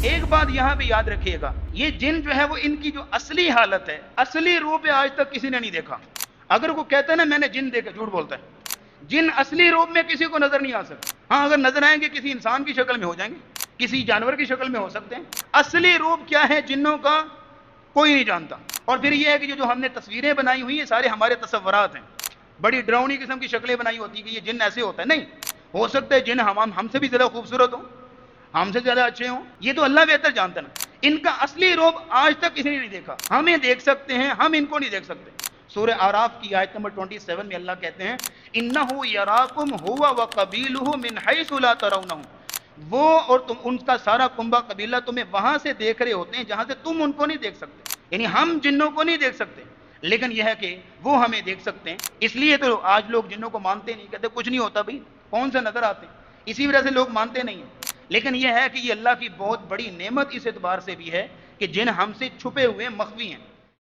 ایک بات یہاں پہ یاد رکھیے گا، یہ جن جو ہے وہ ان کی جو اصلی حالت ہے، اصلی روپ آج تک کسی نے نہیں دیکھا۔ اگر کوئی کہتا ہے نا میں نے جن دیکھا، جھوٹ بولتا ہے۔ جن اصلی روپ میں کسی کو نظر نہیں آ سکتے۔ ہاں اگر نظر آئیں گے کسی انسان کی شکل میں ہو جائیں گے، کسی جانور کی شکل میں ہو سکتے ہیں۔ اصلی روپ کیا ہے جنوں کا کوئی نہیں جانتا۔ اور پھر یہ ہے کہ جو ہم نے تصویریں بنائی ہوئی ہیں سارے ہمارے تصورات ہیں، بڑی ڈراؤنی قسم کی شکلیں بنائی ہوتی ہیں کہ یہ جن ایسے ہوتا ہے، نہیں ہو سکتا ہے جن ہم سے بھی زیادہ خوبصورت ہوں، ہم سے زیادہ اچھے ہوں، یہ تو اللہ بہتر جانتا نا۔ ان کا اصلی روپ آج تک کسی نے نہیں دیکھا۔ ہمیں دیکھ سکتے ہیں، ہم ان کو نہیں دیکھ سکتے۔ سورہ اعراف کی آیت نمبر 27 میں اللہ کہتے ہیں انہ یراکم ہوا وقبیلہ من حیث لا ترونہم، وہ اور تم ان کا سارا کنبہ قبیلہ تمہیں وہاں سے دیکھ رہے ہوتے ہیں جہاں سے تم ان کو نہیں دیکھ سکتے۔ یعنی ہم جنوں کو نہیں دیکھ سکتے، لیکن یہ ہے کہ وہ ہمیں دیکھ سکتے ہیں۔ اس لیے تو آج لوگ جنوں کو مانتے نہیں، کہتے کچھ نہیں ہوتا بھائی، کون سے نظر آتے ہیں، اسی وجہ سے لوگ مانتے نہیں ہیں۔ لیکن یہ ہے کہ یہ اللہ کی بہت بڑی نعمت اس اعتبار سے بھی ہے کہ جن ہم سے چھپے ہوئے مخفی ہیں۔